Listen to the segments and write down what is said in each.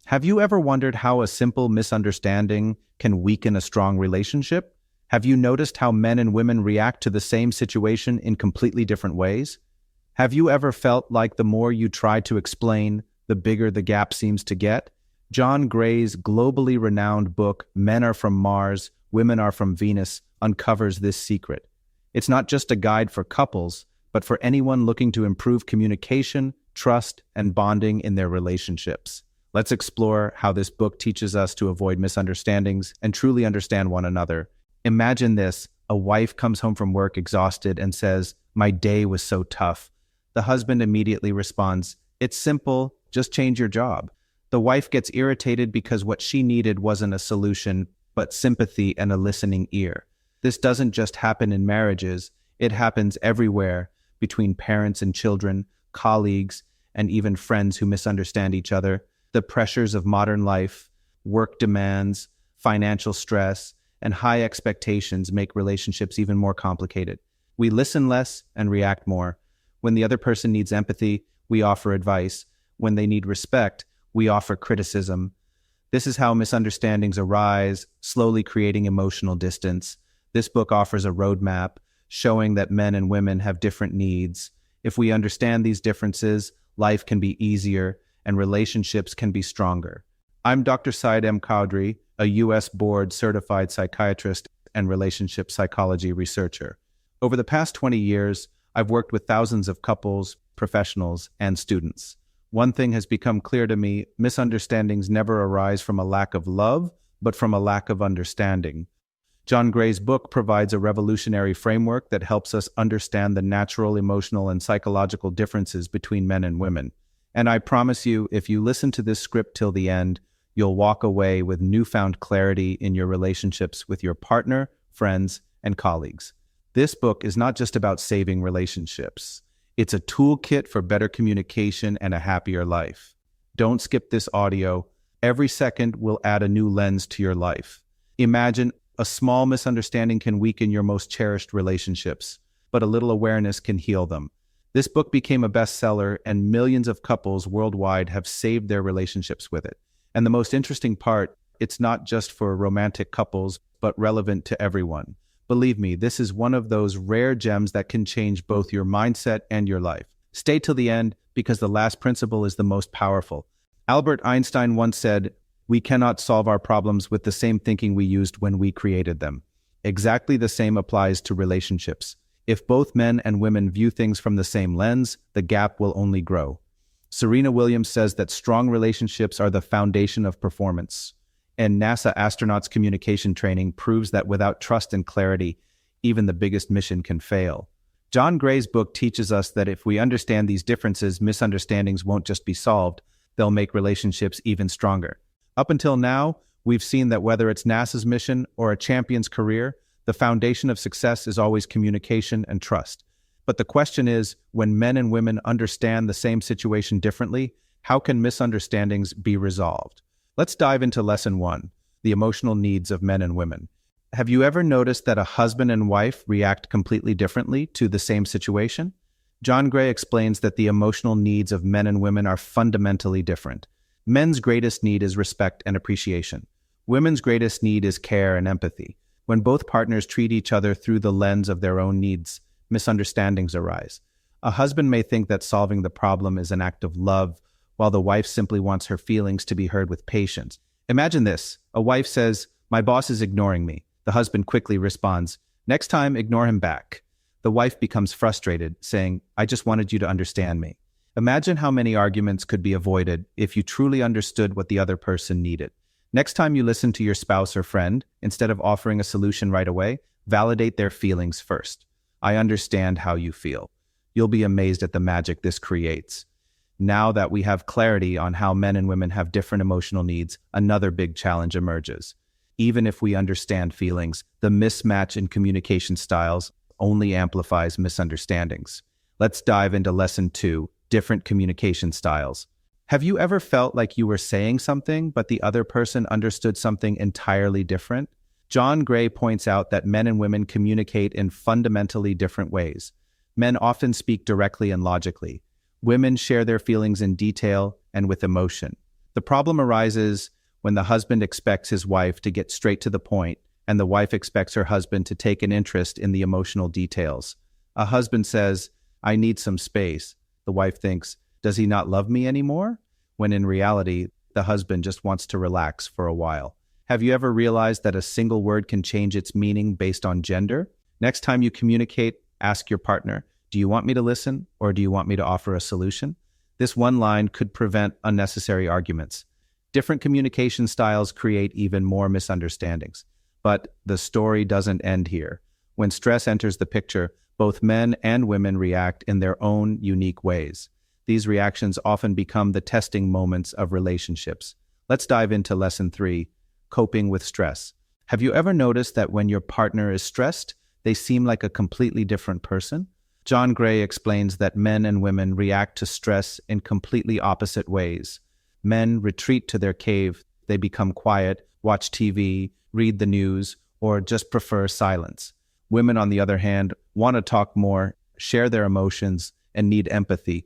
Have you ever wondered how a simple misunderstanding can weaken a strong relationship? Have you noticed how men and women react to the same situation in completely different ways? Have you ever felt like the more you try to explain, the bigger the gap seems to get? John Gray's globally renowned book, Men Are From Mars, Women Are From Venus, uncovers this secret. It's not just a guide for couples, but for anyone looking to improve communication, trust, and bonding in their relationships. Let's explore how this book teaches us to avoid misunderstandings and truly understand one another. Imagine this: a wife comes home from work exhausted and says, "My day was so tough." The husband immediately responds, "It's simple, just change your job." The wife gets irritated because what she needed wasn't a solution, but sympathy and a listening ear. This doesn't just happen in marriages, it happens everywhere, between parents and children, colleagues, and even friends who misunderstand each other. The pressures of modern life, work demands, financial stress, and high expectations make relationships even more complicated. We listen less and react more. When the other person needs empathy, we offer advice. When they need respect, we offer criticism. This is how misunderstandings arise, slowly creating emotional distance. This book offers a roadmap, showing that men and women have different needs. If we understand these differences, life can be easier and relationships can be stronger. I'm Dr. Said M. Qadri, a U.S. board-certified psychiatrist and relationship psychology researcher. Over the past 20 years, I've worked with thousands of couples, professionals, and students. One thing has become clear to me: misunderstandings never arise from a lack of love, but from a lack of understanding. John Gray's book provides a revolutionary framework that helps us understand the natural, emotional, and psychological differences between men and women. And I promise you, if you listen to this script till the end, you'll walk away with newfound clarity in your relationships with your partner, friends, and colleagues. This book is not just about saving relationships. It's a toolkit for better communication and a happier life. Don't skip this audio. Every second will add a new lens to your life. Imagine a small misunderstanding can weaken your most cherished relationships, but a little awareness can heal them. This book became a bestseller, and millions of couples worldwide have saved their relationships with it. And the most interesting part, it's not just for romantic couples, but relevant to everyone. Believe me, this is one of those rare gems that can change both your mindset and your life. Stay till the end, because the last principle is the most powerful. Albert Einstein once said, "We cannot solve our problems with the same thinking we used when we created them." Exactly the same applies to relationships. If both men and women view things from the same lens, the gap will only grow. Serena Williams says that strong relationships are the foundation of performance. And NASA astronauts' communication training proves that without trust and clarity, even the biggest mission can fail. John Gray's book teaches us that if we understand these differences, misunderstandings won't just be solved, they'll make relationships even stronger. Up until now, we've seen that whether it's NASA's mission or a champion's career, the foundation of success is always communication and trust. But the question is, when men and women understand the same situation differently, how can misunderstandings be resolved? Let's dive into Lesson 1, the emotional needs of men and women. Have you ever noticed that a husband and wife react completely differently to the same situation? John Gray explains that the emotional needs of men and women are fundamentally different. Men's greatest need is respect and appreciation. Women's greatest need is care and empathy. When both partners treat each other through the lens of their own needs, misunderstandings arise. A husband may think that solving the problem is an act of love, while the wife simply wants her feelings to be heard with patience. Imagine this: a wife says, "My boss is ignoring me." The husband quickly responds, "Next time, ignore him back." The wife becomes frustrated, saying, "I just wanted you to understand me." Imagine how many arguments could be avoided if you truly understood what the other person needed. Next time you listen to your spouse or friend, instead of offering a solution right away, validate their feelings first. "I understand how you feel." You'll be amazed at the magic this creates. Now that we have clarity on how men and women have different emotional needs, another big challenge emerges. Even if we understand feelings, the mismatch in communication styles only amplifies misunderstandings. Let's dive into Lesson 2, different communication styles. Have you ever felt like you were saying something, but the other person understood something entirely different? John Gray points out that men and women communicate in fundamentally different ways. Men often speak directly and logically. Women share their feelings in detail and with emotion. The problem arises when the husband expects his wife to get straight to the point, and the wife expects her husband to take an interest in the emotional details. A husband says, "I need some space." The wife thinks, "Does he not love me anymore?" When in reality, the husband just wants to relax for a while. Have you ever realized that a single word can change its meaning based on gender? Next time you communicate, ask your partner, "Do you want me to listen, or do you want me to offer a solution?" This one line could prevent unnecessary arguments. Different communication styles create even more misunderstandings. But the story doesn't end here. When stress enters the picture, both men and women react in their own unique ways. These reactions often become the testing moments of relationships. Let's dive into lesson 3, coping with stress. Have you ever noticed that when your partner is stressed, they seem like a completely different person? John Gray explains that men and women react to stress in completely opposite ways. Men retreat to their cave, they become quiet, watch TV, read the news, or just prefer silence. Women, on the other hand, want to talk more, share their emotions, and need empathy.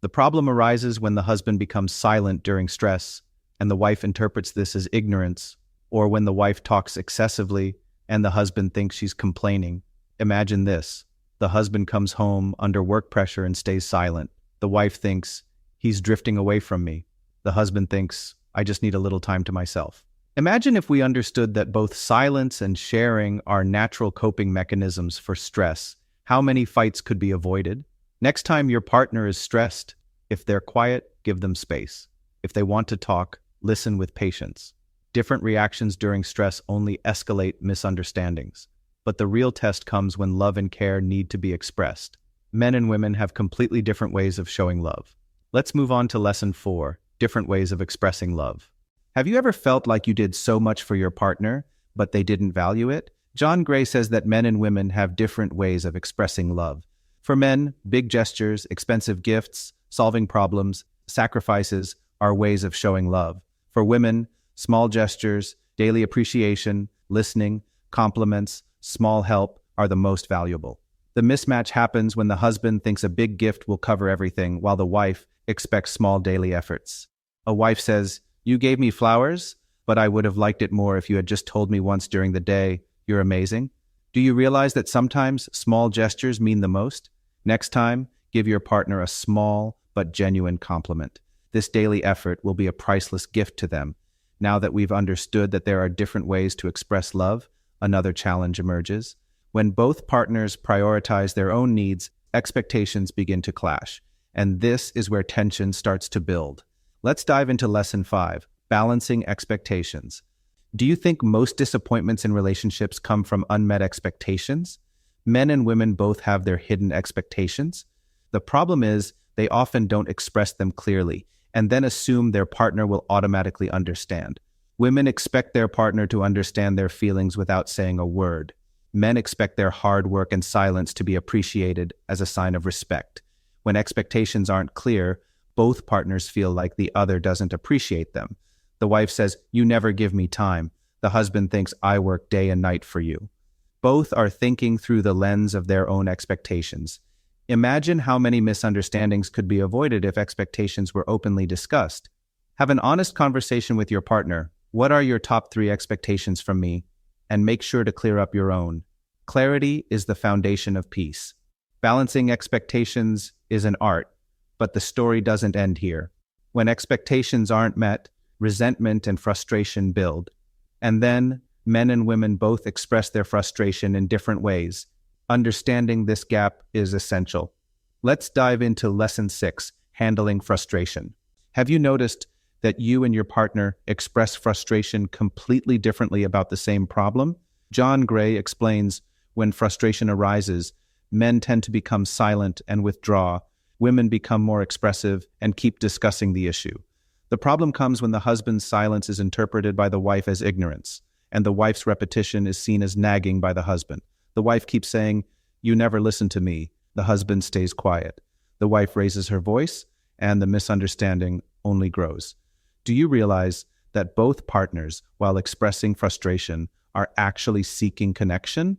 The problem arises when the husband becomes silent during stress, and the wife interprets this as ignorance, or when the wife talks excessively, and the husband thinks she's complaining. Imagine this. The husband comes home under work pressure and stays silent. The wife thinks, "He's drifting away from me." The husband thinks, "I just need a little time to myself." Imagine if we understood that both silence and sharing are natural coping mechanisms for stress. How many fights could be avoided? Next time your partner is stressed, if they're quiet, give them space. If they want to talk, listen with patience. Different reactions during stress only escalate misunderstandings. But the real test comes when love and care need to be expressed. Men and women have completely different ways of showing love. Let's move on to lesson 4, different ways of expressing love. Have you ever felt like you did so much for your partner, but they didn't value it? John Gray says that men and women have different ways of expressing love. For men, big gestures, expensive gifts, solving problems, sacrifices are ways of showing love. For women, small gestures, daily appreciation, listening, compliments, small help are the most valuable. The mismatch happens when the husband thinks a big gift will cover everything, while the wife expects small daily efforts. A wife says, "You gave me flowers, but I would have liked it more if you had just told me once during the day, 'You're amazing.'" Do you realize that sometimes small gestures mean the most? Next time, give your partner a small but genuine compliment. This daily effort will be a priceless gift to them. Now that we've understood that there are different ways to express love, another challenge emerges. When both partners prioritize their own needs, expectations begin to clash, and this is where tension starts to build. Let's dive into lesson 5, balancing expectations. Do you think most disappointments in relationships come from unmet expectations? Men and women both have their hidden expectations. The problem is they often don't express them clearly and then assume their partner will automatically understand. Women expect their partner to understand their feelings without saying a word. Men expect their hard work and silence to be appreciated as a sign of respect. When expectations aren't clear, both partners feel like the other doesn't appreciate them. The wife says, "You never give me time." The husband thinks, "I work day and night for you." Both are thinking through the lens of their own expectations. Imagine how many misunderstandings could be avoided if expectations were openly discussed. Have an honest conversation with your partner. What are your top 3 expectations from me? And make sure to clear up your own. Clarity is the foundation of peace. Balancing expectations is an art, but the story doesn't end here. When expectations aren't met, resentment and frustration build. And then, men and women both express their frustration in different ways. Understanding this gap is essential. Let's dive into lesson 6, handling frustration. Have you noticed that you and your partner express frustration completely differently about the same problem? John Gray explains, when frustration arises, men tend to become silent and withdraw. Women become more expressive and keep discussing the issue. The problem comes when the husband's silence is interpreted by the wife as ignorance, and the wife's repetition is seen as nagging by the husband. The wife keeps saying, "You never listen to me." The husband stays quiet. The wife raises her voice, and the misunderstanding only grows. Do you realize that both partners, while expressing frustration, are actually seeking connection?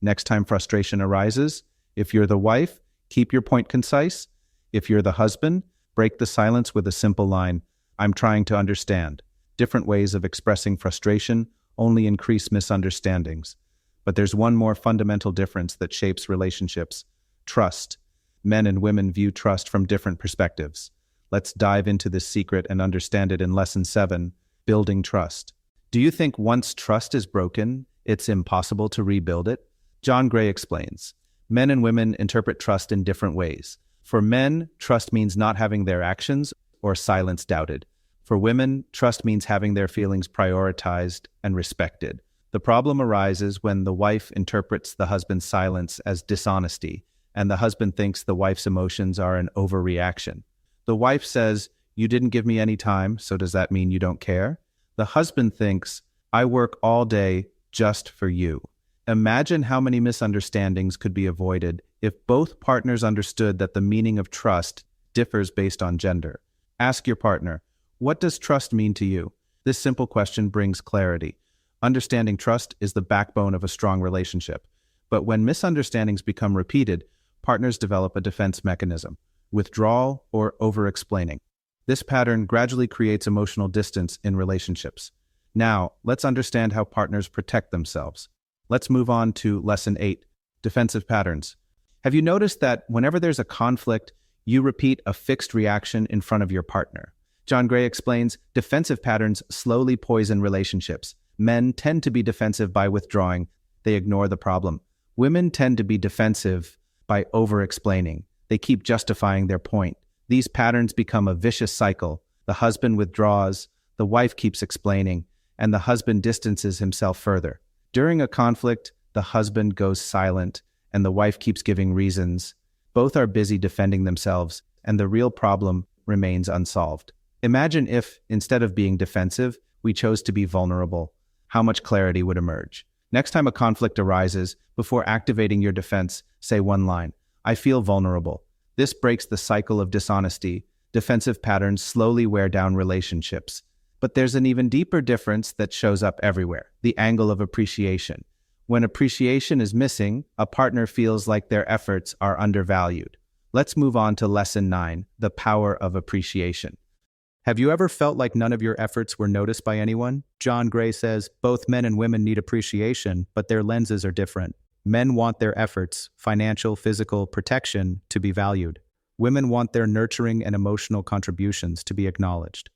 Next time frustration arises, if you're the wife, keep your point concise. If you're the husband, break the silence with a simple line, I'm trying to understand. Different ways of expressing frustration only increase misunderstandings. But there's one more fundamental difference that shapes relationships: trust. Men and women view trust from different perspectives. Let's dive into this secret and understand it in Lesson 7, Building Trust. Do you think once trust is broken, it's impossible to rebuild it? John Gray explains. Men and women interpret trust in different ways. For men, trust means not having their actions or silence doubted. For women, trust means having their feelings prioritized and respected. The problem arises when the wife interprets the husband's silence as dishonesty, and the husband thinks the wife's emotions are an overreaction. The wife says, "You didn't give me any time, so does that mean you don't care?" The husband thinks, "I work all day just for you." Imagine how many misunderstandings could be avoided if both partners understood that the meaning of trust differs based on gender. Ask your partner, "What does trust mean to you?" This simple question brings clarity. Understanding trust is the backbone of a strong relationship. But when misunderstandings become repeated, partners develop a defense mechanism: withdrawal or over-explaining. This pattern gradually creates emotional distance in relationships. Now, let's understand how partners protect themselves. Let's move on to Lesson 8, Defensive Patterns. Have you noticed that whenever there's a conflict, you repeat a fixed reaction in front of your partner? John Gray explains, defensive patterns slowly poison relationships. Men tend to be defensive by withdrawing. They ignore the problem. Women tend to be defensive by over-explaining. They keep justifying their point. These patterns become a vicious cycle. The husband withdraws, the wife keeps explaining, and the husband distances himself further. During a conflict, the husband goes silent, and the wife keeps giving reasons. Both are busy defending themselves, and the real problem remains unsolved. Imagine if, instead of being defensive, we chose to be vulnerable. How much clarity would emerge? Next time a conflict arises, before activating your defense, say one line: "I feel vulnerable." This breaks the cycle of dishonesty. Defensive patterns slowly wear down relationships. But there's an even deeper difference that shows up everywhere: the angle of appreciation. When appreciation is missing, a partner feels like their efforts are undervalued. Let's move on to Lesson 9, The Power of Appreciation. Have you ever felt like none of your efforts were noticed by anyone? John Gray says, both men and women need appreciation, but their lenses are different. Men want their efforts, financial, physical, protection, to be valued. Women want their nurturing and emotional contributions to be acknowledged.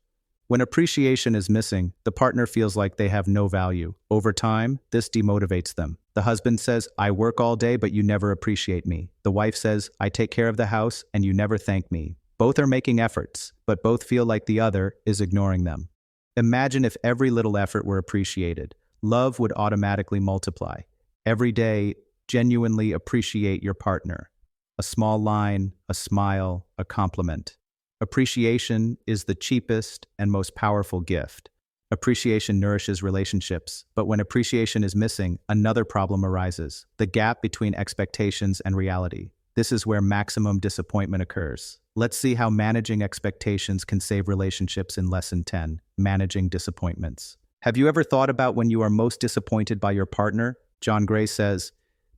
When appreciation is missing, the partner feels like they have no value. Over time, this demotivates them. The husband says, "I work all day, but you never appreciate me." The wife says, "I take care of the house, and you never thank me." Both are making efforts, but both feel like the other is ignoring them. Imagine if every little effort were appreciated. Love would automatically multiply. Every day, genuinely appreciate your partner. A small line, a smile, a compliment. Appreciation is the cheapest and most powerful gift. Appreciation nourishes relationships, but when appreciation is missing, another problem arises: the gap between expectations and reality. This is where maximum disappointment occurs. Let's see how managing expectations can save relationships in Lesson 10, Managing Disappointments. Have you ever thought about when you are most disappointed by your partner? John Gray says,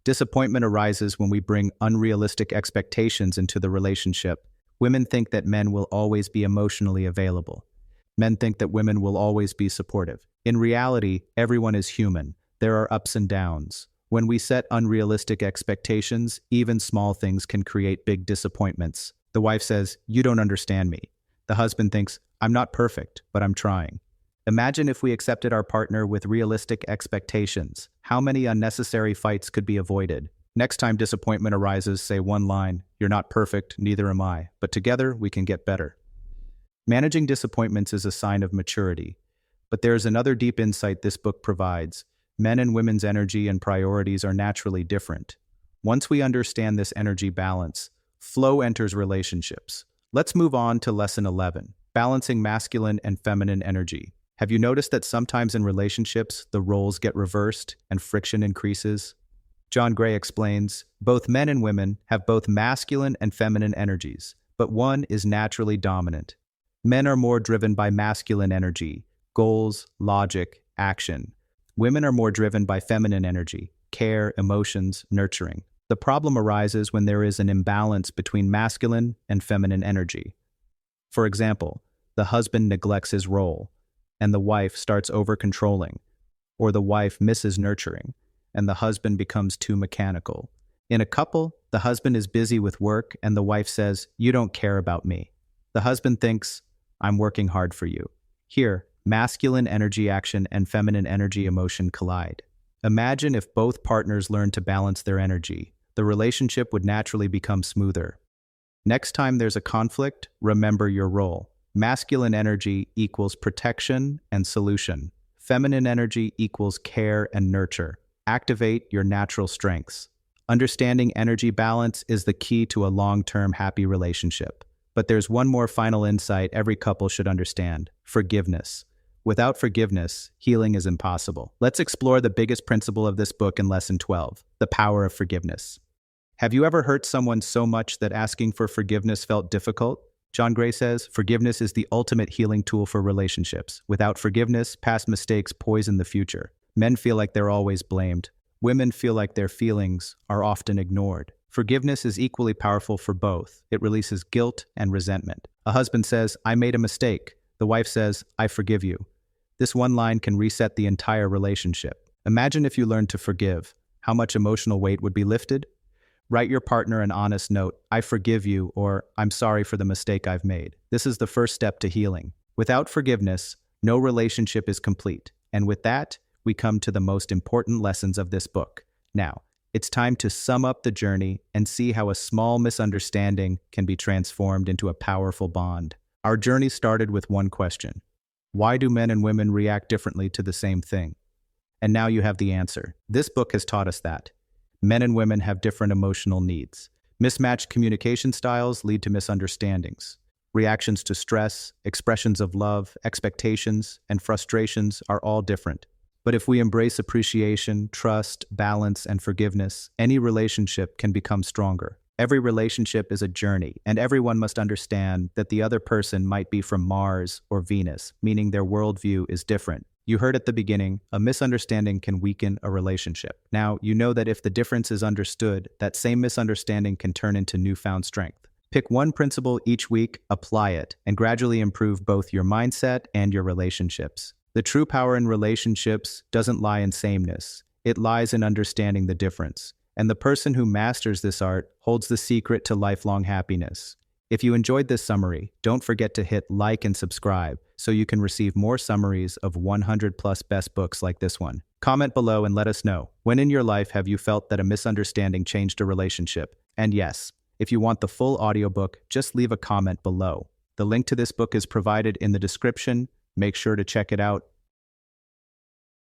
disappointment arises when we bring unrealistic expectations into the relationship. Women think that men will always be emotionally available. Men think that women will always be supportive. In reality, everyone is human. There are ups and downs. When we set unrealistic expectations, even small things can create big disappointments. The wife says, "You don't understand me." The husband thinks, "I'm not perfect, but I'm trying." Imagine if we accepted our partner with realistic expectations. How many unnecessary fights could be avoided? Next time disappointment arises, say one line: "You're not perfect, neither am I, but together we can get better." Managing disappointments is a sign of maturity. But there is another deep insight this book provides. Men and women's energy and priorities are naturally different. Once we understand this energy balance, flow enters relationships. Let's move on to Lesson 11, Balancing Masculine and Feminine Energy. Have you noticed that sometimes in relationships, the roles get reversed and friction increases? John Gray explains, both men and women have both masculine and feminine energies, but one is naturally dominant. Men are more driven by masculine energy, goals, logic, action. Women are more driven by feminine energy, care, emotions, nurturing. The problem arises when there is an imbalance between masculine and feminine energy. For example, the husband neglects his role, and the wife starts over-controlling, or the wife misses nurturing, and the husband becomes too mechanical. In a couple, the husband is busy with work and the wife says, "You don't care about me." The husband thinks, "I'm working hard for you." Here, masculine energy action and feminine energy emotion collide. Imagine if both partners learned to balance their energy. The relationship would naturally become smoother. Next time there's a conflict, remember your role. Masculine energy equals protection and solution. Feminine energy equals care and nurture. Activate your natural strengths. Understanding energy balance is the key to a long-term happy relationship. But there's one more final insight every couple should understand: forgiveness. Without forgiveness, healing is impossible. Let's explore the biggest principle of this book in Lesson 12, the power of forgiveness. Have you ever hurt someone so much that asking for forgiveness felt difficult? John Gray says, forgiveness is the ultimate healing tool for relationships. Without forgiveness, past mistakes poison the future. Men feel like they're always blamed. Women feel like their feelings are often ignored. Forgiveness is equally powerful for both. It releases guilt and resentment. A husband says, "I made a mistake." The wife says, "I forgive you." This one line can reset the entire relationship. Imagine if you learned to forgive. How much emotional weight would be lifted? Write your partner an honest note, "I forgive you," or "I'm sorry for the mistake I've made." This is the first step to healing. Without forgiveness, no relationship is complete. And with that, we come to the most important lessons of this book. Now, it's time to sum up the journey and see how a small misunderstanding can be transformed into a powerful bond. Our journey started with one question: why do men and women react differently to the same thing? And now you have the answer. This book has taught us that men and women have different emotional needs. Mismatched communication styles lead to misunderstandings. Reactions to stress, expressions of love, expectations, and frustrations are all different. But if we embrace appreciation, trust, balance, and forgiveness, any relationship can become stronger. Every relationship is a journey, and everyone must understand that the other person might be from Mars or Venus, meaning their worldview is different. You heard at the beginning, a misunderstanding can weaken a relationship. Now, you know that if the difference is understood, that same misunderstanding can turn into newfound strength. Pick one principle each week, apply it, and gradually improve both your mindset and your relationships. The true power in relationships doesn't lie in sameness. It lies in understanding the difference. And the person who masters this art holds the secret to lifelong happiness. If you enjoyed this summary, don't forget to hit like and subscribe so you can receive more summaries of 100+ best books like this one. Comment below and let us know, when in your life have you felt that a misunderstanding changed a relationship? And yes, if you want the full audiobook, just leave a comment below. The link to this book is provided in the description. Make sure to check it out.